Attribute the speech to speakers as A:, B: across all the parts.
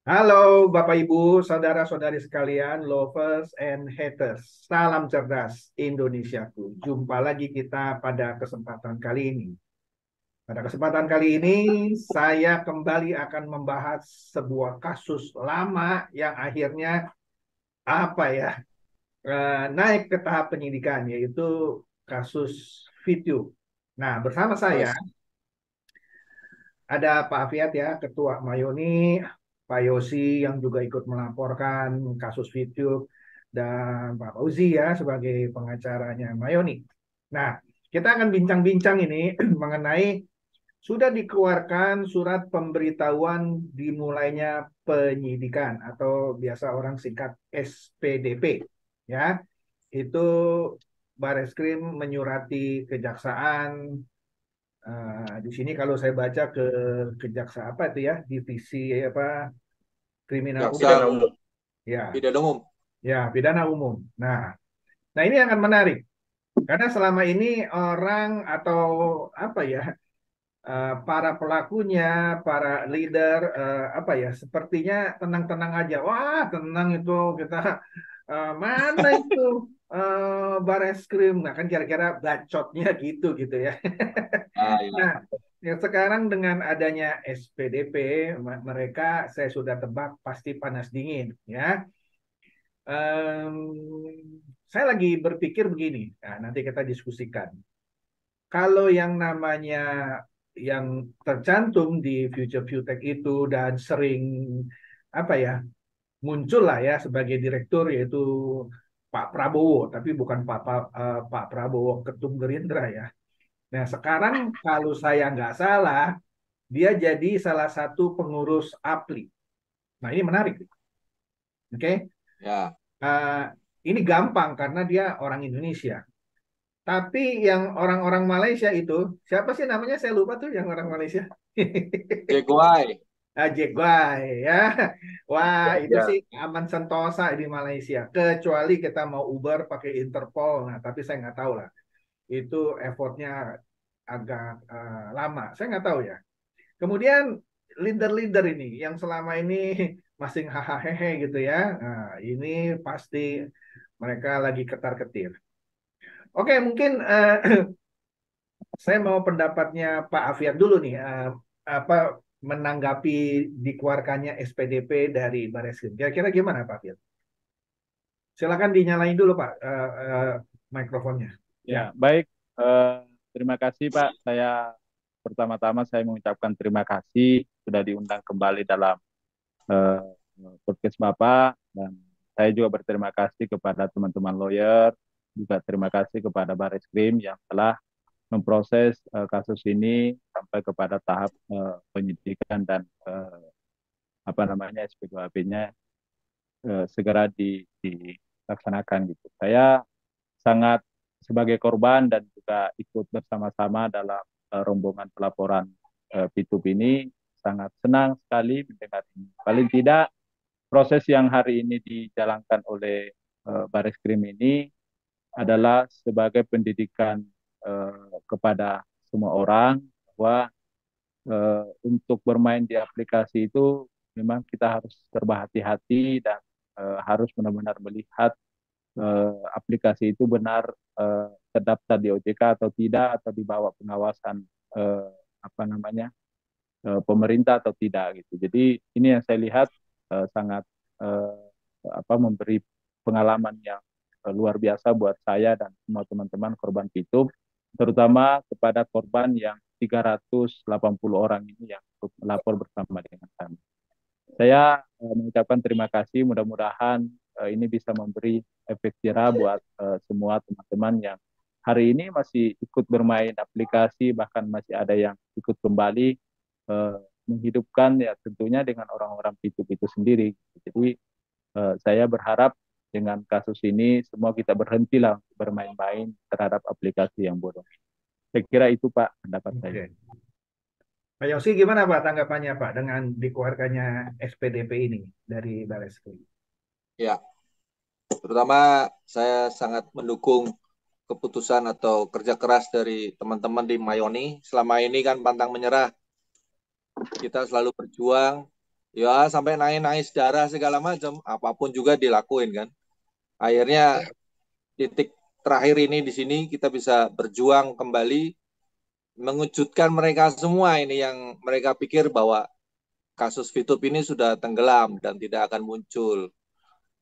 A: Halo Bapak Ibu, saudara-saudari sekalian, lovers and haters. Salam cerdas Indonesiaku. Jumpa lagi kita pada kesempatan kali ini. Pada kesempatan kali ini, saya kembali akan membahas sebuah kasus lama yang akhirnya apa ya naik ke tahap penyidikan, yaitu kasus Vityu. Nah, bersama saya
B: Wes,
A: ada Pak Afiat ya, Ketua Mayoni, Pak Yosi yang juga ikut melaporkan kasus Vityu, dan Pak Fauzi ya sebagai pengacaranya Mayoni. Nah, kita akan bincang-bincang ini mengenai sudah dikeluarkan surat pemberitahuan dimulainya penyidikan atau biasa orang singkat SPDP ya. Itu Bareskrim menyurati kejaksaan. Di sini kalau saya baca ke kejaksaan apa itu ya, divisi apa kriminal umum
B: jaksa umum,
A: ya,
B: pidana umum.
A: ya pidana umum. Nah, ini akan menarik karena selama ini orang atau apa ya, para pelakunya, para leader, apa ya, sepertinya tenang-tenang aja. Wah, tenang itu kita, mana itu Bareskrim. Nah, kan kira-kira bacotnya gitu gitu ya.
B: Ah, ya.
A: Nah, yang sekarang dengan adanya SPDP, mereka saya sudah tebak pasti panas dingin, ya. Saya lagi berpikir begini, nah, nanti kita diskusikan. Kalau yang namanya yang tercantum di Future Viewtech itu dan sering apa ya muncul lah ya sebagai direktur, yaitu Pak Prabowo, tapi bukan Pak Prabowo Ketum Gerindra ya. Nah, sekarang kalau saya nggak salah, dia jadi salah satu pengurus APLI. Nah, ini menarik. Oke.
B: Ya,
A: Eh, ini gampang karena dia orang Indonesia. Tapi yang orang-orang Malaysia itu, siapa sih namanya? Saya lupa tuh yang orang Malaysia.
B: Jaguai.
A: Jack Guy, ya. Wah,
B: Ya,
A: itu sih
B: ya.
A: aman sentosa di Malaysia. Kecuali kita mau Uber pakai Interpol. Nah, tapi saya nggak tahu lah. Itu effortnya agak lama. Saya nggak tahu ya. Kemudian leader-leader ini yang selama ini masih hahaha gitu ya. Nah, ini pasti mereka lagi ketar-ketir. Oke, mungkin saya mau pendapatnya Pak Afiat dulu nih. Apa menanggapi dikeluarkannya SPDP dari Barreskrim. Kira-kira gimana Pak Afiat? Silakan dinyalain dulu Pak mikrofonnya. Ya.
C: Ya, baik. Eh, Terima kasih Pak. Pertama-tama saya mengucapkan terima kasih sudah diundang kembali dalam eh, podcast Bapak, dan saya juga berterima kasih kepada teman-teman lawyer, juga terima kasih kepada Barreskrim yang telah memproses kasus ini sampai kepada tahap penyidikan dan apa namanya SPKP-nya segera dilaksanakan gitu. Saya sangat sebagai korban dan juga ikut bersama-sama dalam rombongan pelaporan Pitup ini, sangat senang sekali mendengar ini. Paling tidak proses yang hari ini dijalankan oleh Bareskrim ini adalah sebagai pendidikan kepada semua orang bahwa untuk bermain di aplikasi itu memang kita harus serba hati-hati dan harus benar-benar melihat aplikasi itu benar terdaftar di OJK atau tidak, atau di bawah pengawasan eh, apa namanya pemerintah atau tidak gitu. Jadi ini yang saya lihat sangat eh, memberi pengalaman yang luar biasa buat saya dan semua teman-teman korban Pitum, terutama kepada korban yang 380 orang ini yang melapor bersama dengan kami. Saya mengucapkan terima kasih. Mudah-mudahan ini bisa memberi efek jerah buat semua teman-teman yang hari ini masih ikut bermain aplikasi, bahkan masih ada yang ikut kembali eh, menghidupkan ya tentunya dengan orang-orang Pitu itu sendiri. Jadi saya berharap dengan kasus ini semua kita berhentilah bermain-main terhadap aplikasi yang bodoh. Saya kira itu Pak pendapat saya.
A: Oke. Pak Yosi gimana Pak tanggapannya Pak dengan dikeluarkannya SPDP ini dari Barreskrim?
B: Ya, terutama saya sangat mendukung keputusan atau kerja keras dari teman-teman di Mayoni. Selama ini kan pantang menyerah, kita selalu berjuang Ya sampai nangis-nangis darah segala macam, apapun juga dilakuin kan. Akhirnya titik terakhir ini di sini kita bisa berjuang kembali, mengejutkan mereka semua ini yang mereka pikir bahwa kasus Fitup ini sudah tenggelam dan tidak akan muncul.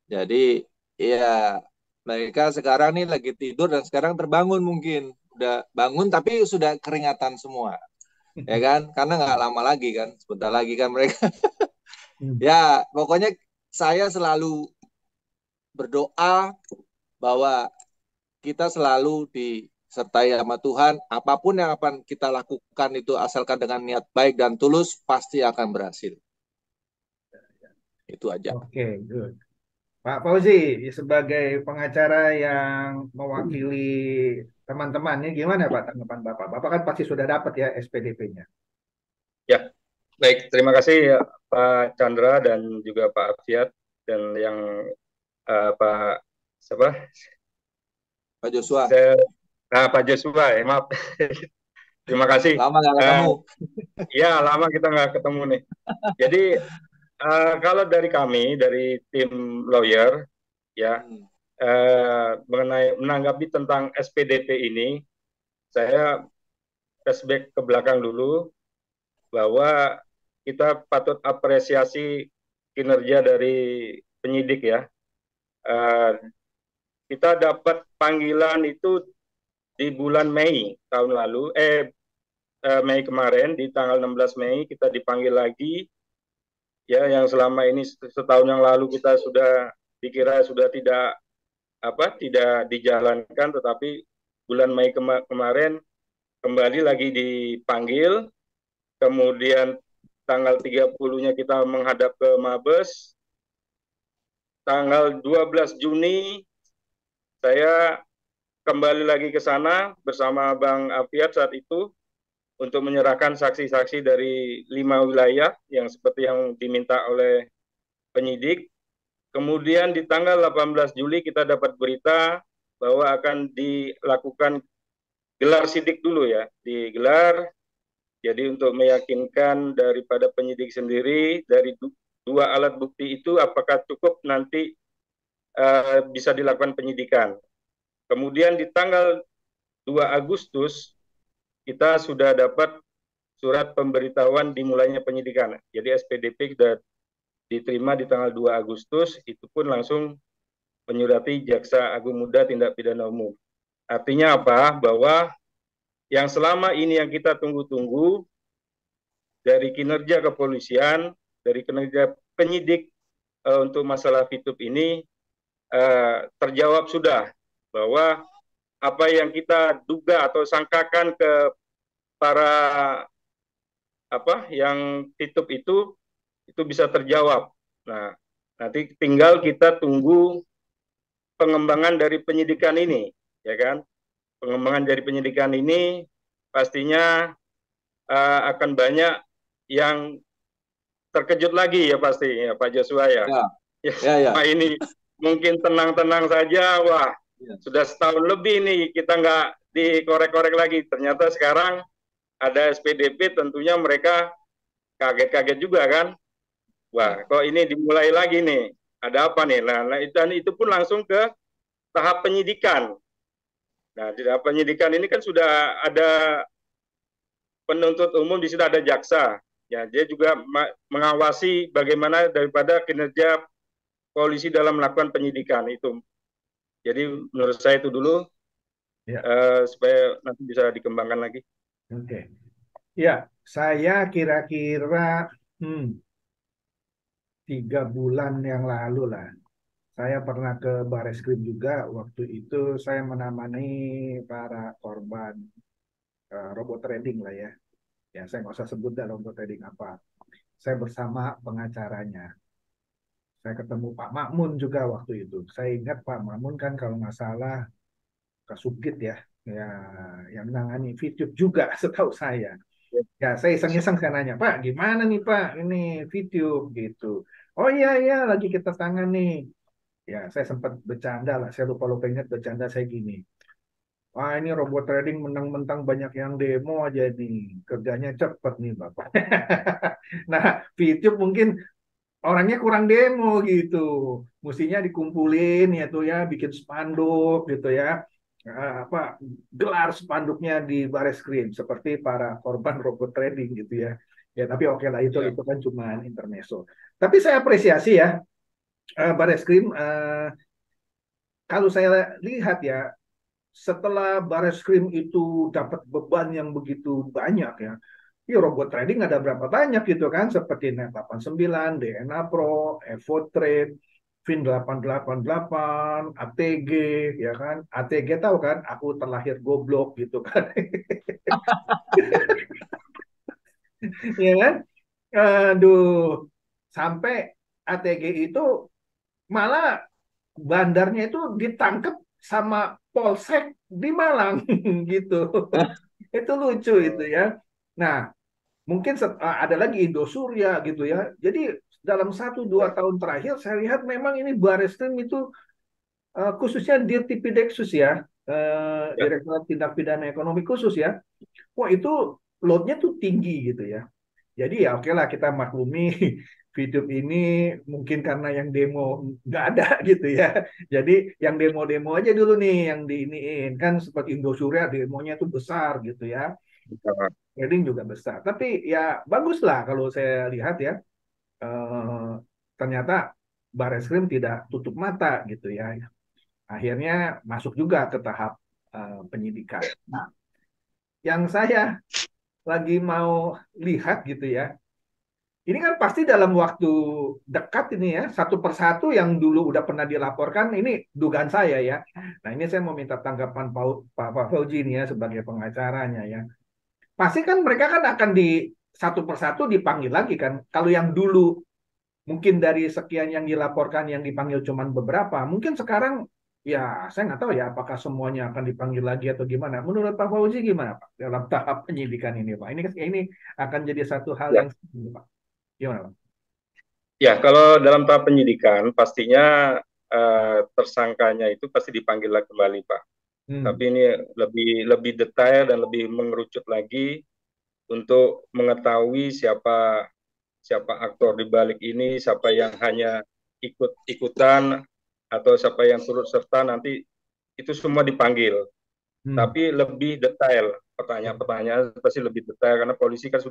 B: Jadi ya mereka sekarang nih lagi tidur dan sekarang terbangun mungkin. Udah bangun tapi sudah keringatan semua. Ya kan? Karena nggak lama lagi kan. Sebentar lagi kan mereka. Ya pokoknya saya selalu berdoa bahwa kita selalu disertai sama Tuhan. Apapun yang akan kita lakukan itu asalkan dengan niat baik dan tulus pasti akan berhasil. Itu aja.
A: Oke, good. Pak Fauzi, sebagai pengacara yang mewakili teman-teman, ini gimana Pak tanggapan Bapak? Bapak kan pasti sudah dapat ya SPDP-nya.
D: Ya, baik. Terima kasih ya, Pak Chandra dan juga Pak Afiat dan yang Pak siapa?
B: Pak Joshua.
D: Pak Joshua ya, maaf. Terima kasih.
B: Lama nggak ketemu.
D: Ya, lama kita nggak ketemu nih. Jadi kalau dari kami, dari tim lawyer, ya, mengenai menanggapi tentang SPDP ini, saya flashback ke belakang dulu, bahwa kita patut apresiasi kinerja dari penyidik ya. Kita dapat panggilan itu di bulan Mei tahun lalu, Mei kemarin, di tanggal 16 Mei kita dipanggil lagi, ya, yang selama ini setahun yang lalu kita sudah dikira sudah tidak dijalankan, tetapi bulan Mei kemarin kembali lagi dipanggil, kemudian tanggal 30-nya kita menghadap ke Mabes, tanggal 12 Juni saya kembali lagi ke sana bersama Bang Afiat saat itu untuk menyerahkan saksi-saksi dari 5 wilayah yang seperti yang diminta oleh penyidik. Kemudian di tanggal 18 Juli kita dapat berita bahwa akan dilakukan gelar sidik dulu ya, digelar. Jadi untuk meyakinkan daripada penyidik sendiri dari dua alat bukti itu apakah cukup nanti bisa dilakukan penyidikan. Kemudian di tanggal 2 Agustus kita sudah dapat surat pemberitahuan dimulainya penyidikan. Jadi SPDP sudah diterima di tanggal 2 Agustus, itu pun langsung menyurati Jaksa Agung Muda Tindak Pidana Umum. Artinya apa? Bahwa yang selama ini yang kita tunggu-tunggu dari kinerja kepolisian, dari kinerja penyidik untuk masalah Fitup ini terjawab sudah, bahwa apa yang kita duga atau sangkakan ke para yang Fitup itu bisa terjawab. Nah, nanti tinggal kita tunggu pengembangan dari penyidikan ini, ya kan? Pengembangan dari penyidikan ini pastinya akan banyak yang terkejut lagi ya pasti ya Pak Joshua ya. Ya. Ini mungkin tenang-tenang saja, wah sudah setahun lebih nih kita nggak dikorek-korek lagi. Ternyata sekarang ada SPDP, tentunya mereka kaget-kaget juga kan. Wah, kok ini dimulai lagi nih? Ada apa nih? Nah, dan itu pun langsung ke tahap penyidikan. Nah, di tahap penyidikan ini kan sudah ada penuntut umum, di situ ada jaksa. Ya, dia juga mengawasi bagaimana daripada kinerja polisi dalam melakukan penyidikan itu. Jadi menurut saya itu dulu, ya. Supaya nanti bisa dikembangkan lagi.
A: Oke. Ya, saya kira-kira 3 bulan yang lalu lah. Saya pernah ke Bareskrim juga. Waktu itu saya menamani para korban robot trading lah ya. Ya, saya nggak usah sebut dah robot trading apa. Saya bersama pengacaranya. Saya ketemu Pak Makmun juga waktu itu. Saya ingat Pak Makmun kan kalau nggak salah Kasubdit ya, ya yang menangani Fitup juga setahu saya. Ya, saya iseng-iseng saya nanya, Pak, gimana nih Pak, ini Fitup gitu. Oh iya, iya, lagi kita tangani. Ya, saya sempat bercanda lah, saya lupa-lupa ingat bercanda saya gini. Wah, ini robot trading mentang-mentang banyak yang demo aja nih. Kerjanya cepet nih, Bapak. Nah, Fitup mungkin orangnya kurang demo gitu. Mestinya dikumpulin ya tuh ya, bikin spanduk gitu ya. Apa gelar spanduknya di Bareskrim seperti para korban robot trading gitu ya. Ya tapi oke lah
D: Ya.
A: itu kan cuma intermezzo. Tapi saya apresiasi ya Bareskrim kalau saya lihat ya setelah Bareskrim itu dapat beban yang begitu banyak ya. Ya robot trading ada berapa banyak gitu kan seperti Net89, DNA Pro, Evo Trade, Fin 888, ATG ya kan. ATG tahu kan aku terlahir goblok gitu kan. Ya kan? Aduh, sampai ATG itu malah bandarnya itu ditangkap sama Polsek di Malang gitu. Itu lucu itu ya. Nah, mungkin ada lagi Indosuria gitu ya. Jadi dalam 1-2 tahun terakhir saya lihat memang ini Bareskrim itu khususnya Dirtipideksus ya,
D: Ya.
A: Direktorat Tindak Pidana Ekonomi Khusus ya. Wah itu loadnya tuh tinggi gitu ya. Jadi ya oke lah kita maklumi hidup ini mungkin karena yang demo nggak ada gitu ya. Jadi yang demo-demo aja dulu nih yang diiniin kan seperti Indosuria demonya tuh besar gitu ya. Trading juga besar. Tapi ya bagus lah kalau saya lihat ya. Eh, ternyata Bareskrim tidak tutup mata gitu ya. Akhirnya masuk juga ke tahap penyidikan. Nah, yang saya lagi mau lihat gitu ya. Ini kan pasti dalam waktu dekat ini ya, satu persatu yang dulu udah pernah dilaporkan, ini dugaan saya ya. Nah ini saya mau minta tanggapan Pak Fauji ini ya sebagai pengacaranya ya. Pasti kan mereka kan akan di satu persatu dipanggil lagi kan. Kalau yang dulu mungkin dari sekian yang dilaporkan yang dipanggil cuma beberapa, mungkin sekarang ya saya nggak tahu ya apakah semuanya akan dipanggil lagi atau gimana. Menurut Pak Fauzi gimana Pak dalam tahap penyidikan ini Pak? Ini akan jadi satu hal
D: Ya.
A: yang Pak. Gimana Pak?
D: Ya, kalau dalam tahap penyidikan pastinya tersangkanya itu pasti dipanggil lagi kembali, Pak. Tapi ini lebih lebih detail dan lebih mengerucut lagi untuk mengetahui siapa siapa aktor di balik ini, siapa yang hanya ikut-ikutan atau siapa yang turut serta nanti itu semua dipanggil. Tapi lebih detail pertanyaan-pertanyaan pasti lebih detail karena polisi kan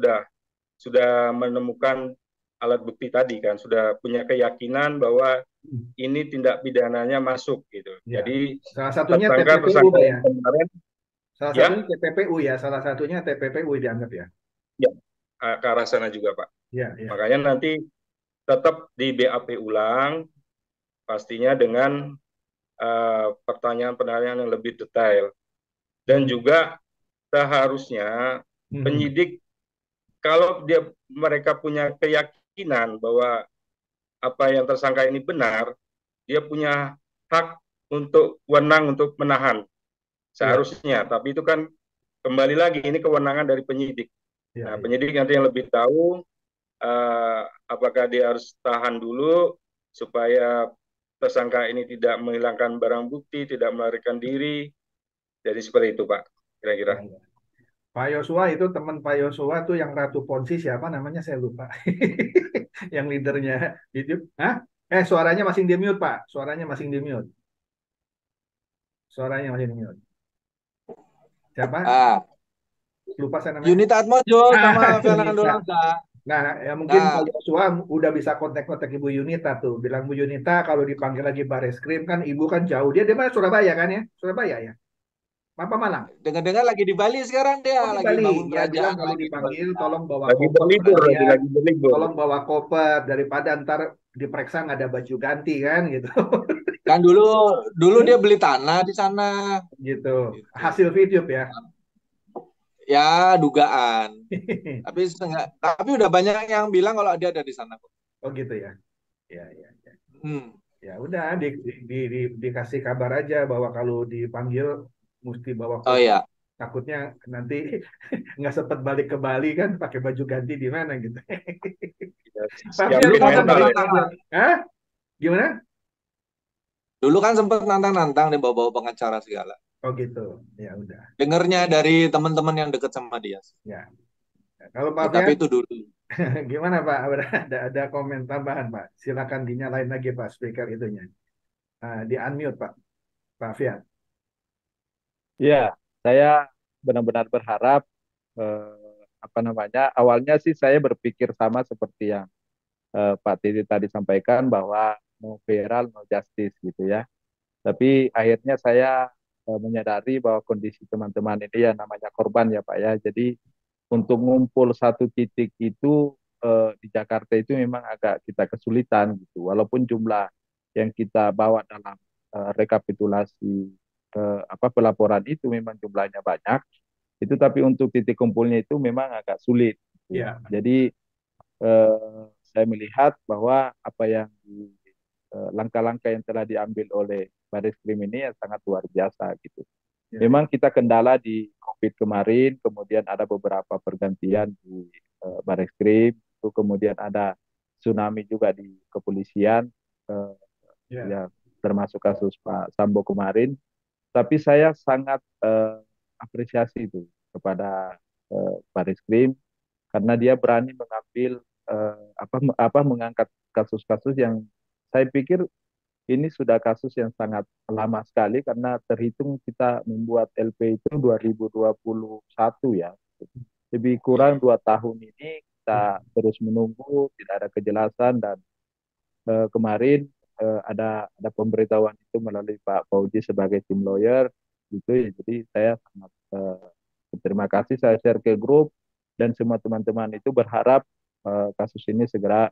D: sudah menemukan alat bukti tadi kan, sudah punya keyakinan bahwa ini tindak pidananya masuk gitu.
A: Ya.
D: Jadi
A: Salah satunya TPPU
D: tersangka
A: Pak ya.
D: yang kemarin
A: Salah
D: ya
A: satunya TPPU ya. Salah satunya TPPU dianggap ya.
D: ya ke arah sana juga Pak.
A: Ya, ya.
D: Makanya nanti tetap di BAP ulang pastinya dengan pertanyaan-pertanyaan yang lebih detail dan juga seharusnya penyidik kalau mereka punya keyakinan bahwa apa yang tersangka ini benar, dia punya hak untuk wewenang untuk menahan seharusnya. Tapi itu kan kembali lagi ini kewenangan dari penyidik. Nah, penyidik nanti yang lebih tahu apakah dia harus tahan dulu supaya tersangka ini tidak menghilangkan barang bukti, tidak melarikan diri. Jadi seperti itu, Pak. Kira-kira.
A: Pak Yosua itu teman Pak Yosua tuh yang Ratu Ponsi siapa namanya saya lupa. Yang leadernya YouTube. Hah? Suaranya masih di mute Pak. Suaranya masih di mute. Suaranya masih di mute. Siapa? Lupa saya namanya.
B: Yunita Atmojo sama Fernando
A: Yunita.
B: Lanza.
A: Nah, ya mungkin Pak Yosua udah bisa kontak-kontak Ibu Yunita tuh. Bilang Bu Yunita kalau dipanggil lagi Bareskrim kan Ibu kan jauh. Dia mana Surabaya kan ya? Surabaya ya? Apa Malang?
B: Dengar-dengar lagi di Bali sekarang dia,
A: Oh, di
B: lagi
A: Bali.
B: bangun
A: Ya bilang
B: kerajaan
A: kalau
B: lagi di Bali.
A: dipanggil tolong bawa
D: Lagi
A: koper
D: berlibur,
A: sekalian.
D: lagi berlibur.
A: Tolong bawa koper daripada ntar diperiksa nggak ada baju ganti kan gitu.
B: Kan dulu dia beli tanah di sana.
A: Gitu. Hasil video ya.
B: Ya, dugaan. Tapi udah banyak yang bilang kalau dia ada di sana.
A: Oh gitu ya. Ya, ya, ya.
B: Hmm.
A: Ya udah dikasih kabar aja bahwa kalau dipanggil mesti bawa
B: Oh
A: koper.
B: ya.
A: Takutnya nanti nggak sempat balik ke Bali kan pakai baju ganti di mana gitu. Tapi
B: Dulu kan
A: gimana
B: sempat
A: Bali?
B: nantang.
A: Hah? Gimana?
B: Dulu kan sempat nantang-nantang nih bawa-bawa pengacara segala.
A: Oh gitu. Ya udah.
B: Dengernya dari teman-teman yang deket sama dia.
A: Ya. Kalau Pak
B: Ya, tapi
A: Fian,
B: itu dulu.
A: gimana Pak? Ada komen tambahan Pak? Silakan dinyalain lagi Pak speaker itunya. Di unmute Pak Fian.
C: Ya, saya benar-benar berharap apa namanya? Awalnya sih saya berpikir sama seperti yang Pak Titi tadi sampaikan bahwa no viral, no justice gitu ya. Tapi akhirnya saya menyadari bahwa kondisi teman-teman ini ya namanya korban ya Pak ya. Jadi untuk ngumpul satu titik itu di Jakarta itu memang agak kita kesulitan gitu. Walaupun jumlah yang kita bawa dalam rekapitulasi apa pelaporan itu memang jumlahnya banyak, itu tapi untuk titik kumpulnya itu memang agak sulit. Gitu.
A: Ya,
C: Jadi saya melihat bahwa apa yang langkah-langkah yang telah diambil oleh Baris Krim ini ya sangat luar biasa gitu.
A: ya,
C: Memang kita kendala di COVID kemarin, kemudian ada beberapa pergantian di Baris Krim, itu kemudian ada tsunami juga di kepolisian, eh,
A: ya,
C: ya termasuk kasus Pak Sambo kemarin. Tapi saya sangat apresiasi itu kepada Baris Krim karena dia berani mengambil apa mengangkat kasus-kasus yang saya pikir ini sudah kasus yang sangat lama sekali karena terhitung kita membuat LP itu 2021 ya. Lebih kurang 2 tahun ini kita terus menunggu, tidak ada kejelasan dan kemarin ada pemberitahuan itu melalui Pak Fauzi sebagai tim lawyer gitu ya. Jadi saya sangat berterima kasih, saya share ke grup dan semua teman-teman itu berharap kasus ini segera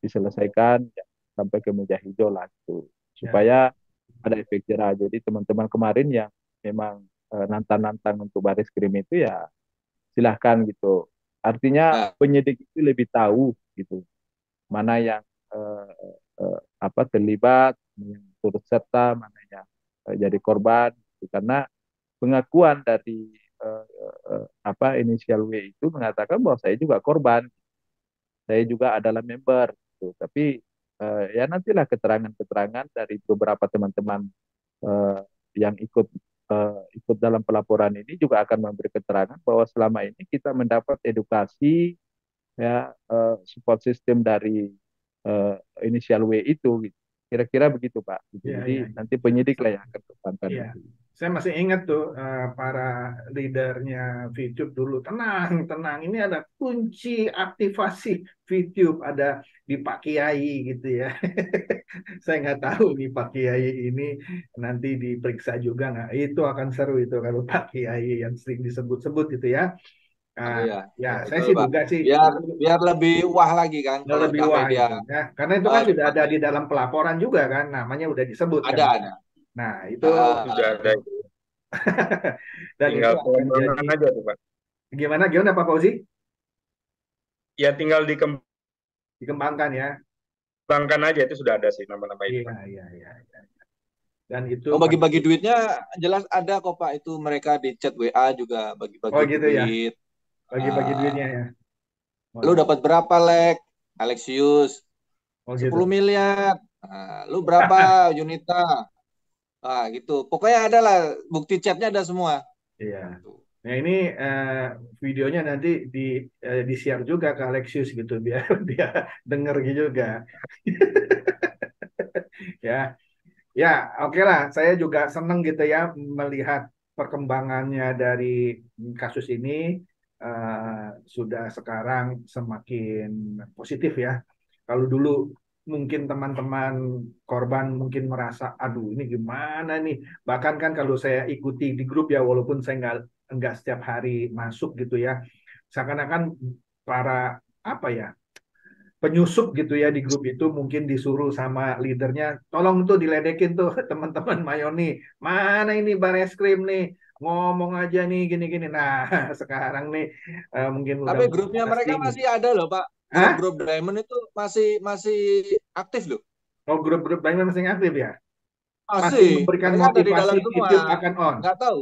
C: diselesaikan ya, sampai ke meja hijau lah gitu.
A: ya,
C: Supaya ada efek jerah. Jadi teman-teman kemarin yang memang nantang-nantang untuk baris krim itu ya silahkan gitu. Artinya
B: Nah,
C: penyidik itu lebih tahu gitu mana yang apa terlibat, yang turut serta, mana yang jadi korban. Gitu. Karena pengakuan dari apa inisial W itu mengatakan bahwa saya juga korban, saya juga adalah member. Gitu. Tapi ya nantilah keterangan-keterangan dari beberapa teman-teman eh, yang ikut dalam pelaporan ini juga akan memberi keterangan bahwa selama ini kita mendapat edukasi ya support system dari inisial W itu gitu. Kira-kira begitu Pak. Gitu.
A: ya, ya,
C: Jadi nanti
A: ya.
C: penyidik lah yang akan kembangkan
A: Iya,
C: itu.
A: saya masih ingat tuh para leadernya VTube dulu. Tenang, tenang. Ini ada kunci aktivasi VTube, ada di Pak Kiai gitu ya. Saya nggak tahu nih Pak Kiai ini nanti diperiksa juga nggak. Itu akan seru itu kalau Pak Kiai yang sering disebut-sebut gitu ya.
B: oh
A: Ah,
B: ya,
A: ya,
B: ya
A: saya
B: betul
A: sih
B: Pak.
A: duga sih
B: Biar
A: itu
B: biar lebih wah lagi kan kalau
A: lebih
B: udah
A: wah
B: media
A: itu ya. Karena itu kan sudah ada
B: dipakai.
A: di dalam pelaporan juga kan, namanya udah disebut kan.
B: Ada.
A: Nah, itu
D: Sudah
B: Ah,
D: ada,
A: dan itu
D: tinggal
A: akan
D: pengembangan
A: jadi
D: aja tuh Pak.
A: gimana gimana Pak Fauzi
D: Ya tinggal dikembangkan
A: dikembangkan ya.
D: aja, itu sudah ada sih nama-nama itu
A: Iya,
D: Pak.
A: iya, iya. Dan itu
B: oh
A: pasti
B: bagi-bagi duitnya jelas ada kok Pak, itu mereka di chat WA juga
A: oh
B: bagi-bagi
A: gitu ya,
B: duit.
A: bagi-bagi duitnya
B: Ah,
A: ya.
B: lu
A: Wah,
B: dapat berapa Lek? Alexius
A: oh
B: 10
A: gitu.
B: miliar. Lu berapa Yunita? Gitu. Pokoknya ada lah, bukti chatnya ada semua.
A: Iya.
B: Gitu.
A: Nah ini videonya nanti di share juga ke Alexius gitu biar dia denger gitu juga. Ya, ya, oke lah. Saya juga seneng gitu ya melihat perkembangannya dari kasus ini sudah sekarang semakin positif ya. Kalau dulu mungkin teman-teman korban mungkin merasa, aduh ini gimana nih. Bahkan kan kalau saya ikuti di grup ya, walaupun saya nggak setiap hari masuk gitu ya, seakan-akan para apa ya penyusup gitu ya di grup itu mungkin disuruh sama leadernya, tolong tuh diledekin tuh teman-teman Mayoni, mana ini Bareskrim nih, ngomong aja nih gini-gini. Nah, sekarang nih mungkin udah
B: Tapi
A: mulai
B: grupnya
A: panas
B: mereka
A: dingin.
B: masih ada loh, Pak.
A: Hah?
B: Grup-grup Diamond itu masih masih aktif loh.
A: Oh, grup-grup lain masih aktif ya? Masih
B: Masih.
A: memberikan
B: Mereka ada di
A: motivasi
B: dalam semua.
A: YouTube akan on.
B: Nggak tahu.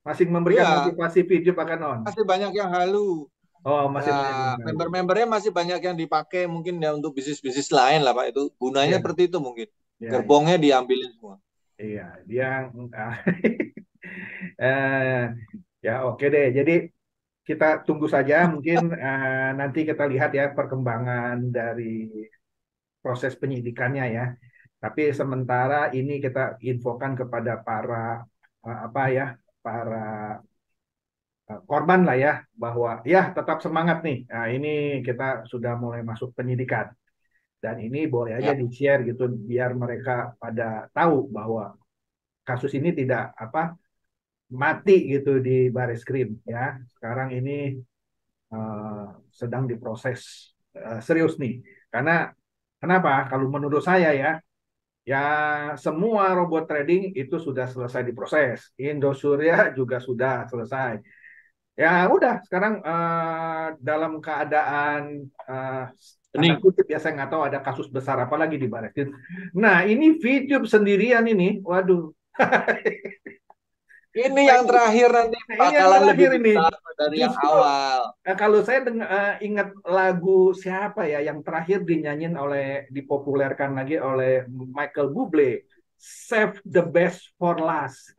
A: Masih memberikan
B: Iya,
A: motivasi YouTube akan on.
B: masih banyak yang halu.
A: Oh,
B: Ya,
A: masih banyak yang baru.
B: member-membernya masih banyak yang dipakai mungkin ya untuk bisnis-bisnis lain lah, Pak. Itu gunanya
A: Iya,
B: seperti itu mungkin.
A: iya, iya.
B: Gerbongnya diambilin semua.
A: Iya, dia eh, ya oke deh. Jadi kita tunggu saja, mungkin nanti kita lihat ya perkembangan dari proses penyidikannya ya. Tapi sementara ini kita infokan kepada para apa ya, para korban lah ya, bahwa ya tetap semangat nih. Nah, ini kita sudah mulai masuk penyidikan dan ini boleh aja
B: Ya,
A: di-share gitu biar mereka pada tahu bahwa kasus ini tidak apa mati gitu di Bareskrim ya. Sekarang ini eh, sedang diproses serius nih. Karena kenapa? Kalau menurut saya ya, ya semua robot trading itu sudah selesai diproses. Indosuria juga sudah selesai. Ya udah, sekarang dalam keadaan tanda
B: bening.
A: kutip ya saya nggak tahu ada kasus besar apa lagi di Bareskrim. Nah ini video sendirian ini, waduh.
B: Ini yang terakhir nanti
A: Nah, ini yang
B: bakalan lebih
A: terakhir ini.
B: besar dari yang
A: Justru
B: awal.
A: kalau saya ingat lagu siapa ya yang terakhir dinyanyiin oleh dipopulerkan lagi oleh Michael Bublé, Save the Best for Last.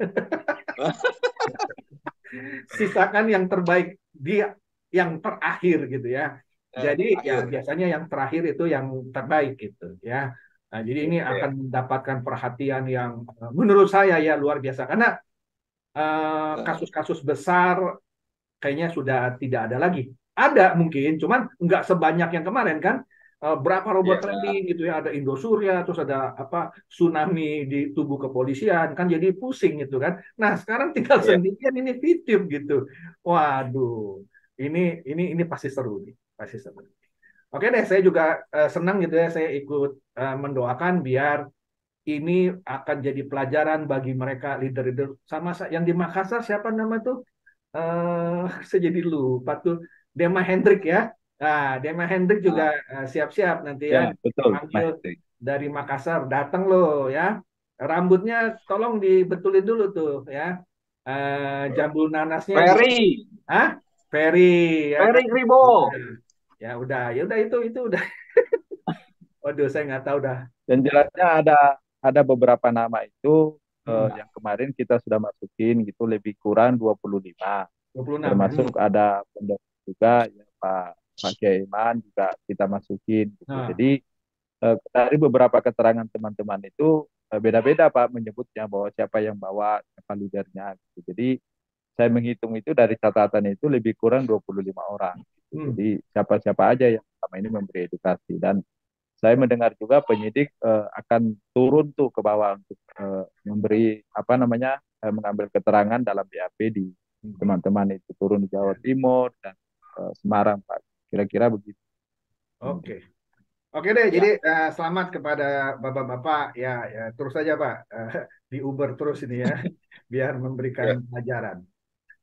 A: Sisakan yang terbaik dia yang terakhir gitu ya. Jadi ya
B: Terakhir.
A: biasanya yang terakhir itu yang terbaik gitu ya. Nah, jadi ini
D: Ya,
A: akan mendapatkan perhatian yang menurut saya ya luar biasa karena
B: Eh,
A: kasus-kasus besar kayaknya sudah tidak ada lagi. Ada mungkin, cuman nggak sebanyak yang kemarin kan. Berapa robot
D: ya,
A: trading gitu ya, ada Indosuria, terus ada apa tsunami di tubuh kepolisian, kan jadi pusing gitu kan. Nah sekarang tinggal
D: ya.
A: sendirian ini Vitium gitu. Waduh, ini pasti seru nih, pasti seru. Oke deh, saya juga senang gitu ya, saya ikut mendoakan biar ini akan jadi pelajaran bagi mereka leader-leader sama yang di Makassar siapa nama tuh saya jadi lupa tuh Dema Hendrik ya. Nah, Dema Hendrik juga
B: ah,
A: siap-siap nanti ya
C: Ya, betul,
A: dipanggil
C: Mas Hendrik.
A: dari Makassar, datang loh ya. Rambutnya tolong dibetulin dulu tuh ya. Jambul nanasnya di,
B: Ferry,
A: ah, Ferry ya kan.
B: Ferry
A: Udah.
B: Kribo.
A: Ya udah itu udah. Waduh, saya nggak tahu dah.
C: Dan jelasnya ada beberapa nama itu
A: Hmm,
C: yang kemarin kita sudah masukin gitu lebih kurang 25.
A: 26 ya.
C: Termasuk ada pendeta juga ya Pak Kiai Iman juga kita masukin gitu.
A: Nah,
C: Jadi dari beberapa keterangan teman-teman itu beda-beda Pak menyebutnya bahwa siapa yang bawa, siapa leadernya gitu. Jadi saya menghitung itu dari catatan itu lebih kurang 25 orang gitu.
A: hmm,
C: Jadi siapa-siapa aja yang selama ini memberi edukasi dan saya mendengar juga penyidik akan turun tuh ke bawah untuk memberi apa namanya mengambil keterangan dalam BAP di
A: hmm.
C: teman-teman itu turun di Jawa
A: Ya,
C: Timur dan Semarang Pak. Kira-kira begitu.
A: oke. Oke deh, jadi
B: Ya,
A: selamat kepada bapak-bapak ya, ya terus saja Pak di Uber terus ini ya, biar memberikan
D: Ya.
A: pelajaran.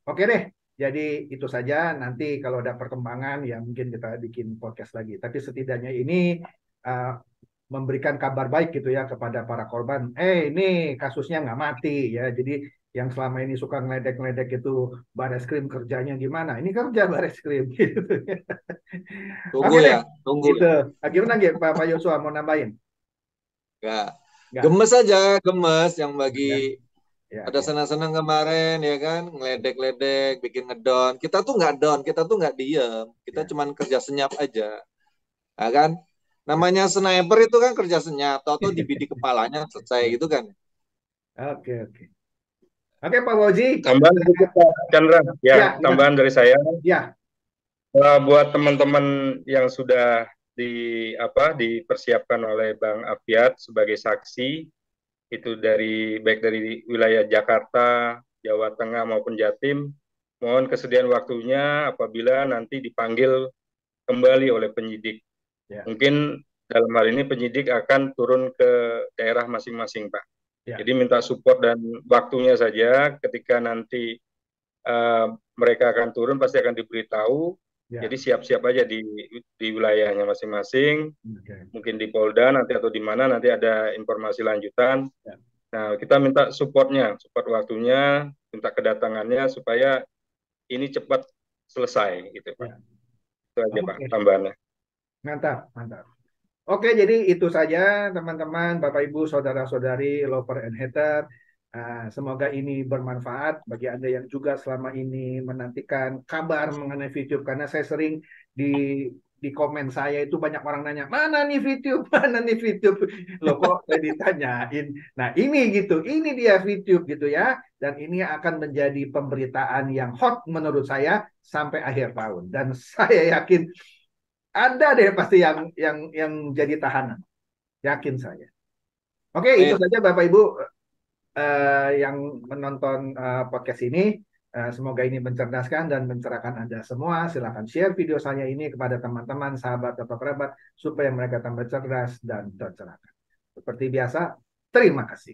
A: Oke deh, jadi itu saja. Nanti kalau ada perkembangan ya mungkin kita bikin podcast lagi. Tapi setidaknya ini uh, memberikan kabar baik gitu ya kepada para korban. Ini kasusnya nggak mati ya. Jadi yang selama ini suka ngeledek-ngeledek itu Bareskrim kerjanya gimana? Ini kerja Bareskrim gitu.
B: tunggu
A: Oke deh,
B: ya, tunggu
A: itu.
B: ya.
A: Gimana nggih, Pak Yosua mau nambahin?
B: Ya,
A: Nggak?
B: gemes aja, gemes yang bagi
A: Ya, ya,
B: ada
A: ya.
B: senang-senang kemarin ya kan, ngeledek-ledek, bikin ngedon. Kita tuh nggak down, kita tuh nggak diem, kita
A: Ya,
B: cuman kerja senyap aja, ya kan?
A: ya.
B: Namanya sniper itu kan kerja senyap, tahu-tahu dibidik kepalanya selesai gitu kan?
A: Oke, oke. Oke, Pak Fauzi.
D: Tambahan sedikit Pak Chandra, ya
A: Ya, ya,
D: tambahan dari saya.
A: ya.
D: Buat teman-teman yang sudah dipersiapkan oleh Bang Afiat sebagai saksi itu baik dari wilayah Jakarta, Jawa Tengah maupun Jatim, mohon kesediaan waktunya apabila nanti dipanggil kembali oleh penyidik.
A: Ya,
D: Mungkin dalam hal ini penyidik akan turun ke daerah masing-masing, Pak.
A: ya,
D: Jadi minta support dan waktunya saja ketika nanti uh, mereka akan turun pasti akan diberitahu.
A: ya.
D: Jadi siap-siap aja di wilayahnya masing-masing,
A: Oke.
D: mungkin di Polda nanti atau di mana nanti ada informasi lanjutan.
A: Ya.
D: Nah, kita minta supportnya, support waktunya, minta kedatangannya supaya ini cepat selesai gitu, Pak.
A: Ya.
D: Itu aja, Pak,
A: Oke,
D: tambahannya.
A: mantap, mantap. Oke, jadi itu saja teman-teman, Bapak Ibu, saudara-saudari, lover and hater. Semoga ini bermanfaat bagi Anda yang juga selama ini menantikan kabar mengenai VTube, karena saya sering di komen saya itu banyak orang nanya, mana nih VTube, mana nih VTube, loh kok saya ditanyain. Nah ini gitu, ini dia VTube gitu ya, dan ini akan menjadi pemberitaan yang hot menurut saya sampai akhir tahun, dan saya yakin ada deh pasti yang jadi tahanan, yakin saya. Oke, itu saja Bapak Ibu yang menonton podcast ini. Semoga ini mencerdaskan dan mencerahkan Anda semua. Silakan share video saya ini kepada teman-teman, sahabat, atau kerabat supaya mereka tambah cerdas dan tercerahkan. Seperti biasa, terima kasih.